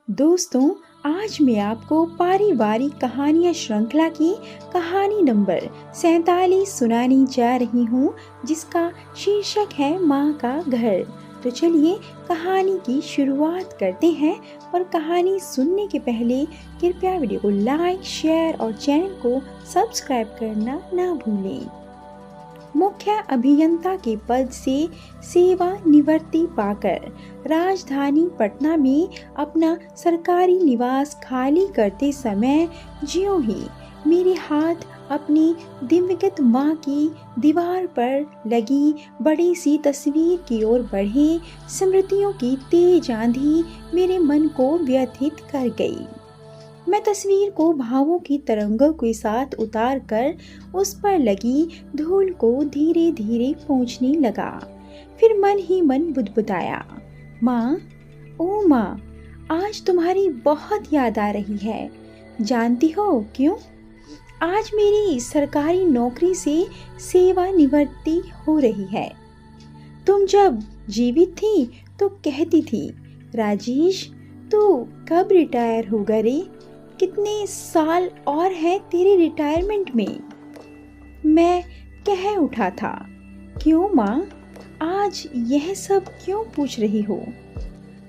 दोस्तों, आज मैं आपको पारिवारिक कहानियाँ श्रृंखला की कहानी नंबर 47 सुनाने जा रही हूँ, जिसका शीर्षक है माँ का घर। तो चलिए कहानी की शुरुआत करते हैं। और कहानी सुनने के पहले कृपया वीडियो को लाइक, शेयर और चैनल को सब्सक्राइब करना ना भूलें। मुख्य अभियंता के पद से सेवानिवृत्ति पाकर राजधानी पटना में अपना सरकारी निवास खाली करते समय ज्यों ही मेरे हाथ अपनी दिवंगत माँ की दीवार पर लगी बड़ी सी तस्वीर की ओर बढ़े, स्मृतियों की तेज आंधी मेरे मन को व्यथित कर गई। मैं तस्वीर को भावों की तरंगों के साथ उतार कर उस पर लगी धूल को धीरे धीरे पोंछने लगा। फिर मन ही मन बुदबुदाया, माँ, ओ माँ, आज तुम्हारी बहुत याद आ रही है। जानती हो क्यों? आज मेरी सरकारी नौकरी से सेवानिवृत्ति हो रही है। तुम जब जीवित थी तो कहती थी, राजेश, तू कब रिटायर होगा रे? कितने साल और हैं तेरे रिटायरमेंट में? मैं कह उठा था, क्यों माँ, आज यह सब क्यों पूछ रही हो?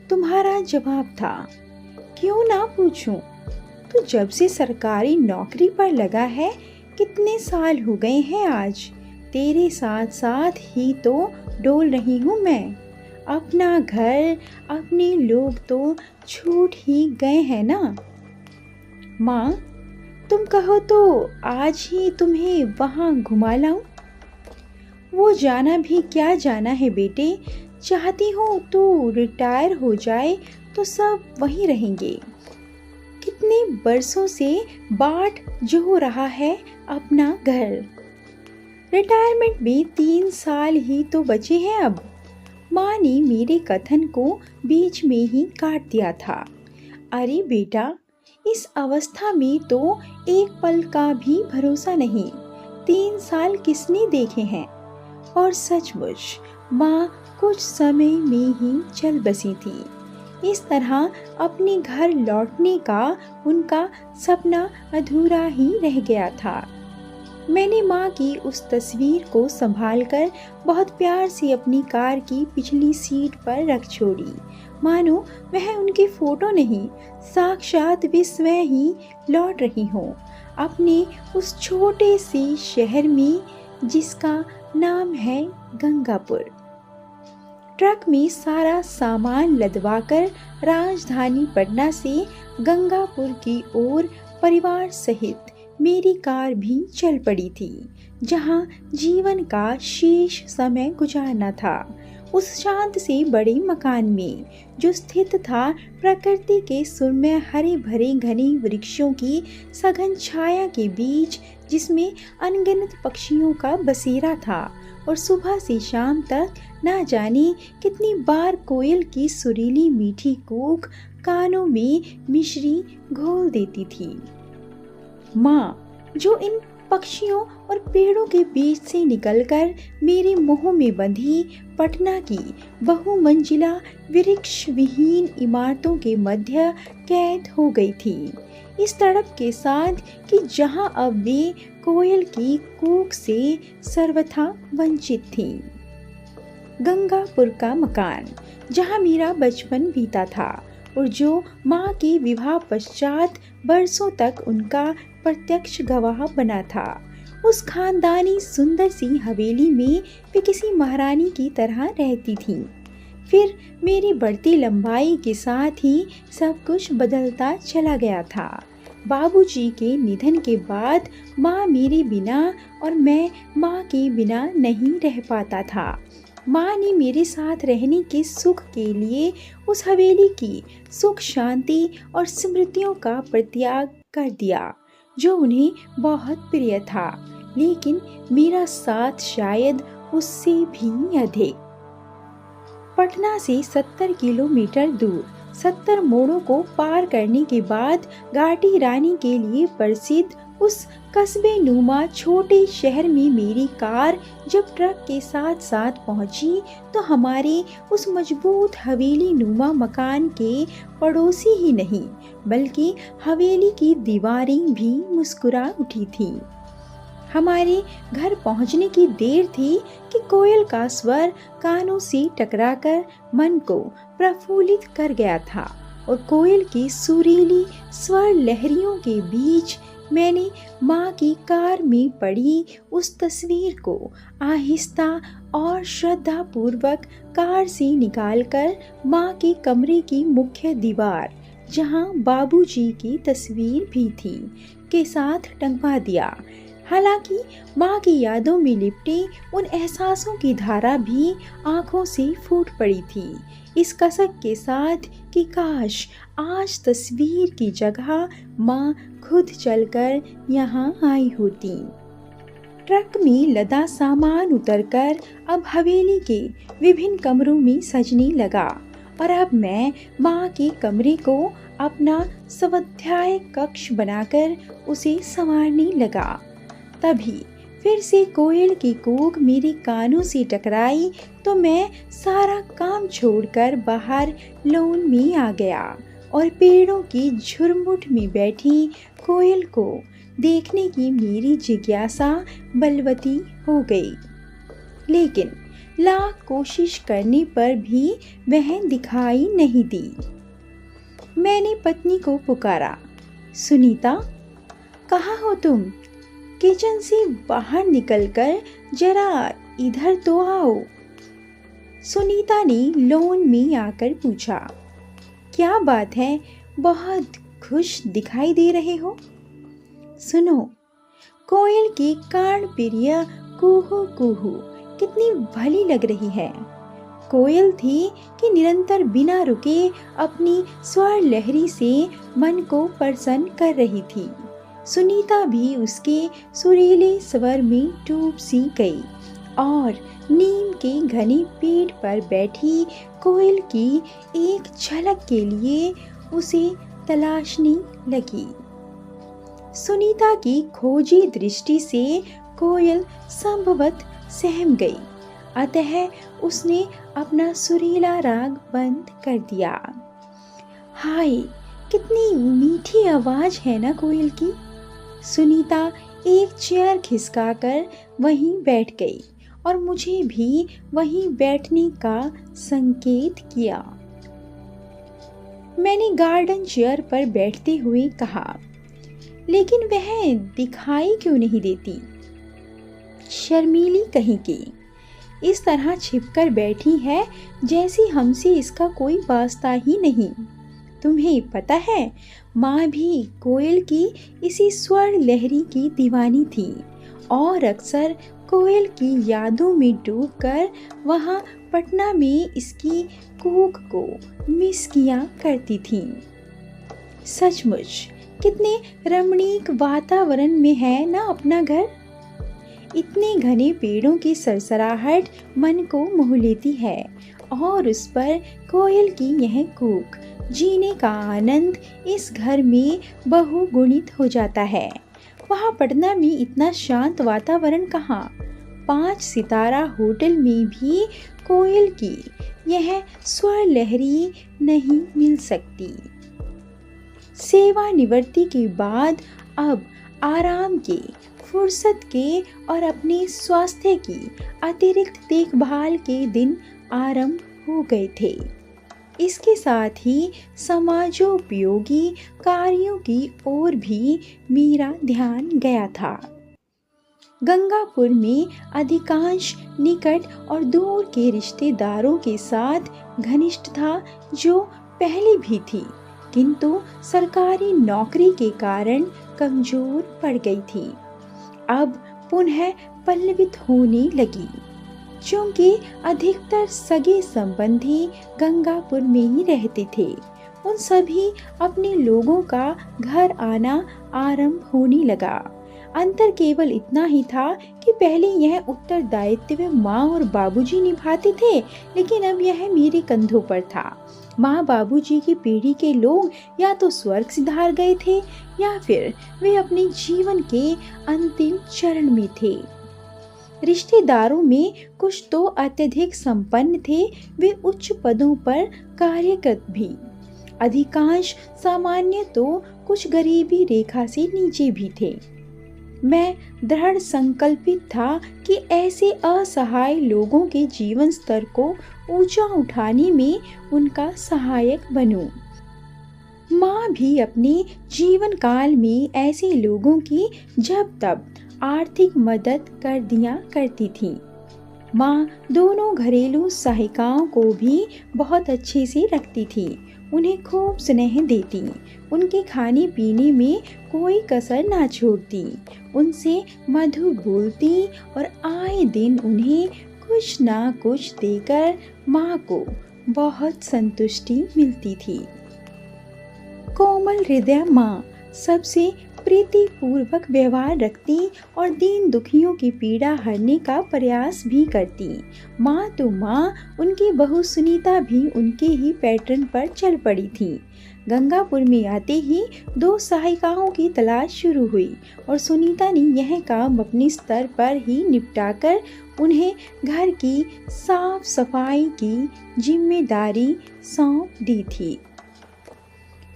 तुम्हारा जवाब था, क्यों ना पूछूं? तू जब से सरकारी नौकरी पर लगा है, कितने साल हो गए हैं आज? तेरे साथ साथ ही तो डोल रही हूँ मैं। अपना घर, अपने लोग तो छूट ही गए हैं ना। माँ, तुम कहो तो आज ही तुम्हें वहाँ घुमा लाऊं? वो जाना भी क्या जाना है बेटे, चाहती हूँ तू रिटायर हो जाए तो सब वहीं रहेंगे। कितने बरसों से बाट जो रहा है अपना घर। रिटायरमेंट में 3 साल ही तो बचे हैं अब। माँ ने मेरे कथन को बीच में ही काट दिया था। अरे बेटा, इस अवस्था में तो एक पल का भी भरोसा नहीं। 3 साल किसने देखे हैं? और सचमुच माँ कुछ समय में ही चल बसी थी। इस तरह अपने घर लौटने का उनका सपना अधूरा ही रह गया था। मैंने माँ की उस तस्वीर को संभालकर बहुत प्यार से अपनी कार की पिछली सीट पर रख छोड़ी, मानो वह उनकी फोटो नहीं, साक्षात वे स्वयं ही लौट रही हों अपने उस छोटे से शहर में जिसका नाम है गंगापुर। ट्रक में सारा सामान लदवाकर राजधानी पटना से गंगापुर की ओर परिवार सहित मेरी कार भी चल पड़ी थी, जहां जीवन का शेष समय गुजारना था। उस शांत से बड़े मकान में जो स्थित था प्रकृति के सुरम्य हरे भरे घने वृक्षों की सघन छाया के बीच, जिसमें अनगिनत पक्षियों का बसेरा था और सुबह से शाम तक ना जाने कितनी बार कोयल की सुरीली मीठी कूक कानों में मिश्री घोल देती थी। माँ, जो इन पक्षियों और पेड़ों के बीच से निकलकर मेरे मुंह में बंधी पटना की बहुमंजिला वृक्ष विहीन इमारतों के मध्य कैद हो गई थी, इस तड़प के साथ कि जहां अब वे कोयल की कूक से सर्वथा वंचित थी। गंगापुर का मकान, जहां मेरा बचपन बीता था और जो माँ के विवाह पश्चात बरसों तक उनका प्रत्यक्ष गवाह बना था। उस खानदानी सुंदर सी हवेली में वे किसी महारानी की तरह रहती थीं। फिर मेरी बढ़ती लंबाई के साथ ही सब कुछ बदलता चला गया था। बाबूजी के निधन के बाद माँ मेरे बिना और मैं माँ के बिना नहीं रह पाता था। माँ ने मेरे साथ रहने के सुख के लिए उस हवेली की सुख शांति और स्मृतियों का परित्याग कर दिया, जो उन्हें बहुत प्रिय था, लेकिन मेरा साथ शायद उससे भी अधिक। पटना से 70 किलोमीटर दूर 70 मोड़ों को पार करने के बाद घाटी रानी के लिए प्रसिद्ध उस कस्बे नुमा छोटे शहर में मेरी कार जब ट्रक के साथ साथ पहुंची तो हमारे उस मजबूत हवेली नुमा मकान के पड़ोसी ही नहीं बल्कि हवेली की दीवारें भी मुस्कुरा उठी थी। हमारे घर पहुंचने की देर थी कि कोयल का स्वर कानों से टकराकर मन को प्रफुल्लित कर गया था और कोयल की सुरीली स्वर लहरियों के बीच मैंने माँ की कार में पड़ी उस तस्वीर को आहिस्ता और श्रद्धा पूर्वक कार से निकालकर माँ के कमरे की मुख्य दीवार, जहाँ बाबूजी की तस्वीर भी थी, के साथ टंगवा दिया। हालांकि माँ की यादों में लिपटे उन एहसासों की धारा भी आंखों से फूट पड़ी थी, इस कसक के साथ कि काश आज तस्वीर की जगह माँ खुद चलकर यहाँ आई होती। ट्रक में लदा सामान उतरकर अब हवेली के विभिन्न कमरों में सजने लगा और अब मैं माँ के कमरे को अपना स्वाध्याय कक्ष बनाकर उसे संवारने लगा। तभी फिर से कोयल की कूक मेरे कानों से टकराई तो मैं सारा काम छोड़कर बाहर लॉन में आ गया और पेड़ों की झुरमुट में बैठी कोयल को देखने की मेरी जिज्ञासा बलवती हो गई। लेकिन लाख कोशिश करने पर भी वह दिखाई नहीं दी। मैंने पत्नी को पुकारा, सुनीता, कहाँ हो तुम? किचन से बाहर निकलकर जरा इधर तो आओ। सुनीता ने लॉन में आकर पूछा, क्या बात है, बहुत खुश दिखाई दे रहे हो? सुनो, कोयल की कर्णप्रिय कुहू कुहू कितनी भली लग रही है। कोयल थी कि निरंतर बिना रुके अपनी स्वर लहरी से मन को प्रसन्न कर रही थी। सुनीता भी उसके सुरीले स्वर में डूब सी गई और नीम के घने पेड़ पर बैठी कोयल की एक झलक के लिए उसे तलाशने लगी। सुनीता की खोजी दृष्टि से कोयल संभवत सहम गई, अतः उसने अपना सुरीला राग बंद कर दिया। हाय, कितनी मीठी आवाज है ना कोयल की। सुनीता एक चेयर खिसकाकर वहीं बैठ गई और मुझे भी वहीं बैठने का संकेत किया। मैंने गार्डन चेयर पर बैठते हुए कहा, लेकिन वह दिखाई क्यों नहीं देती? शर्मीली कहीं की, इस तरह छिपकर बैठी है जैसी हमसे इसका कोई वास्ता ही नहीं। तुम्हें पता है, माँ भी कोयल की इसी स्वर लहरी की दीवानी थी और अक्सर कोयल की यादों में डूबकर वहाँ पटना में इसकी कूक को मिस किया करती थी। सचमुच कितने रमणीक वातावरण में है ना अपना घर। इतने घने पेड़ों की सरसराहट मन को मोह लेती है और उस पर कोयल की यह कूक, जीने का आनंद इस घर में बहुगुणित हो जाता है। वहाँ पटना में इतना शांत वातावरण कहाँ? 5 सितारा होटल में भी कोयल की यह स्वर लहरी नहीं मिल सकती। सेवानिवृत्ति के बाद अब आराम के, फुर्सत के और अपने स्वास्थ्य की अतिरिक्त देखभाल के दिन आरंभ हो गए थे। इसके साथ ही समाजोपयोगी कार्यों की ओर भी मेरा ध्यान गया था। गंगापुर में अधिकांश निकट और दूर के रिश्तेदारों के साथ घनिष्ठता जो पहले भी थी, किंतु सरकारी नौकरी के कारण कमजोर पड़ गई थी, अब पुनः पल्लवित होने लगी। क्योंकि अधिकतर सगे संबंधी गंगापुर में ही रहते थे, उन सभी अपने लोगों का घर आना आरंभ होने लगा। अंतर केवल इतना ही था कि पहले यह उत्तरदायित्व माँ और बाबूजी निभाते थे, लेकिन अब यह मेरे कंधों पर था। माँ बाबूजी की पीढ़ी के लोग या तो स्वर्ग सिधार गए थे या फिर वे अपने जीवन के अंतिम चरण में थे। रिश्तेदारों में कुछ तो अत्यधिक संपन्न थे, वे उच्च पदों पर कार्यरत भी। अधिकांश सामान्य तो कुछ गरीबी रेखा से नीचे भी थे। मैं दृढ़ संकल्पित था कि ऐसे असहाय लोगों के जीवन स्तर को ऊंचा उठाने में उनका सहायक बनूं। माँ भी अपने जीवन काल में ऐसे लोगों की जब तब आर्थिक मदद कर दिया करती थी। माँ दोनों घरेलू सहायिकाओं को भी बहुत अच्छे से रखती थी, उन्हें खूब स्नेह देती, उनके खाने पीने में कोई कसर ना छोड़ती, उनसे मधुर बोलती और आए दिन उन्हें कुछ ना कुछ देकर माँ को बहुत संतुष्टि मिलती थी। कोमल हृदय माँ सबसे प्रीतिपूर्वक व्यवहार रखती और दीन दुखियों की पीड़ा हरने का प्रयास भी करती। माँ तो माँ, उनकी बहू सुनीता भी उनके ही पैटर्न पर चल पड़ी थी। गंगापुर में आते ही 2 सहायिकाओं की तलाश शुरू हुई और सुनीता ने यह काम अपने स्तर पर ही निपटाकर उन्हें घर की साफ सफाई की जिम्मेदारी सौंप दी थी।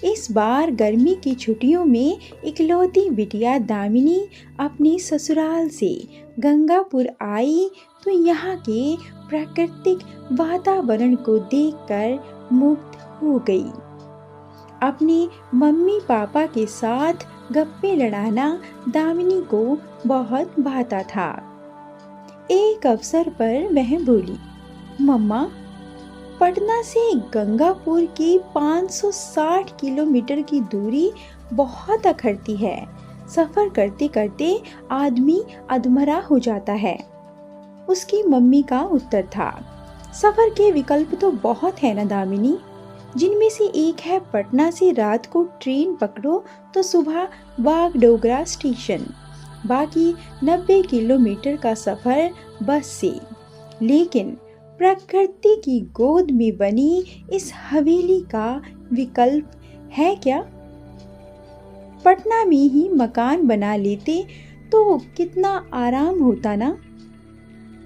इस बार गर्मी की छुट्टियों में इकलौती बिटिया दामिनी अपने ससुराल से गंगापुर आई तो यहाँ के प्राकृतिक वातावरण को देखकर मुग्ध हो गई। अपने मम्मी पापा के साथ गप्पे लड़ाना दामिनी को बहुत भाता था। एक अवसर पर वह बोली, मम्मा, पटना से गंगापुर की 560 किलोमीटर की दूरी बहुत अखरती है। सफर करते करते आदमी अधमरा हो जाता है। उसकी मम्मी का उत्तर था, सफर के विकल्प तो बहुत है ना दामिनी, जिनमें से एक है पटना से रात को ट्रेन पकड़ो तो सुबह बागडोगरा स्टेशन, बाकी 90 किलोमीटर का सफर बस से। लेकिन प्रकृति की गोद में बनी इस हवेली का विकल्प है क्या? पटना में ही मकान बना लेते तो कितना आराम होता ना।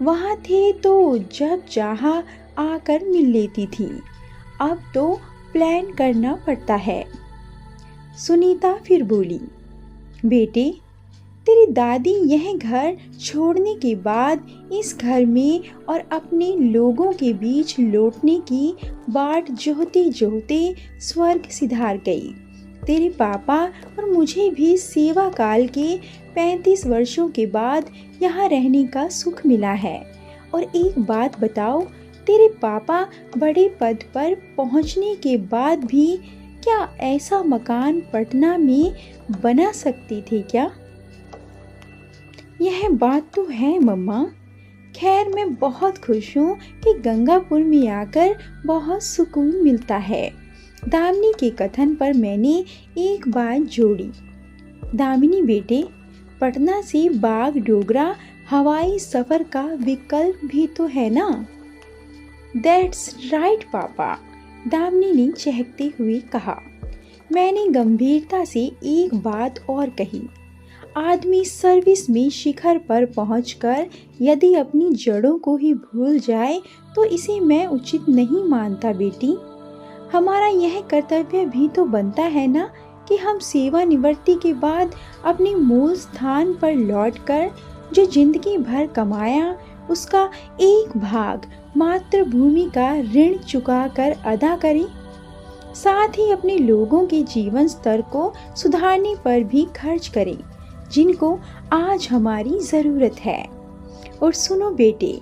वहाँ थे तो जब चाहा आकर मिल लेती थी, अब तो प्लान करना पड़ता है। सुनीता फिर बोली, बेटे, तेरी दादी यह घर छोड़ने के बाद इस घर में और अपने लोगों के बीच लौटने की बाट जोहते जोहते स्वर्ग सिधार गई। तेरे पापा और मुझे भी सेवा काल के 35 वर्षों के बाद यहाँ रहने का सुख मिला है। और एक बात बताओ, तेरे पापा बड़े पद पर पहुँचने के बाद भी क्या ऐसा मकान पटना में बना सकते थे क्या? यह बात तो है मम्मा। खैर, मैं बहुत खुश हूँ कि गंगापुर में आकर बहुत सुकून मिलता है। दामिनी के कथन पर मैंने एक बात जोड़ी, दामिनी बेटे, पटना से बागडोगरा हवाई सफर का विकल्प भी तो है ना? दैट्स राइट पापा, दामिनी ने चहकते हुए कहा। मैंने गंभीरता से एक बात और कही, आदमी सर्विस में शिखर पर पहुंचकर यदि अपनी जड़ों को ही भूल जाए तो इसे मैं उचित नहीं मानता बेटी। हमारा यह कर्तव्य भी तो बनता है ना कि हम सेवानिवृत्ति के बाद अपने मूल स्थान पर लौटकर जो जिंदगी भर कमाया उसका एक भाग मातृभूमि का ऋण चुकाकर अदा करें, साथ ही अपने लोगों के जीवन स्तर को सुधारने पर भी खर्च करें जिनको आज हमारी ज़रूरत है। और सुनो बेटे,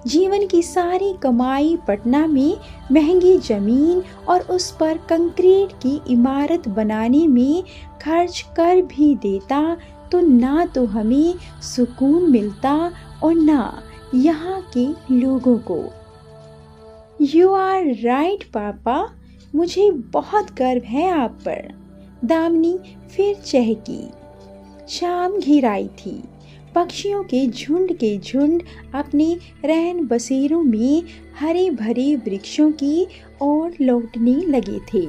जीवन की सारी कमाई पटना में महंगी ज़मीन और उस पर कंक्रीट की इमारत बनाने में खर्च कर भी देता तो ना तो हमें सुकून मिलता और ना यहाँ के लोगों को। यू आर राइट पापा, मुझे बहुत गर्व है आप पर, दामिनी फिर चहकी। शाम घिर आई थी। पक्षियों के झुंड अपने रैन बसेरों में हरे भरे वृक्षों की ओर लौटने लगे थे।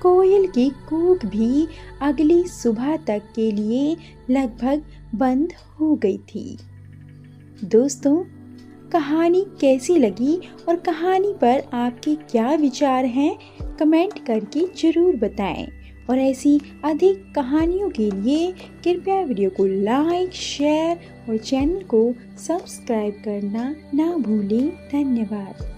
कोयल की कूक भी अगली सुबह तक के लिए लगभग बंद हो गई थी। दोस्तों, कहानी कैसी लगी और कहानी पर आपके क्या विचार हैं, कमेंट करके ज़रूर बताएं। और ऐसी अधिक कहानियों के लिए कृपया वीडियो को लाइक, शेयर और चैनल को सब्सक्राइब करना ना भूलें। धन्यवाद।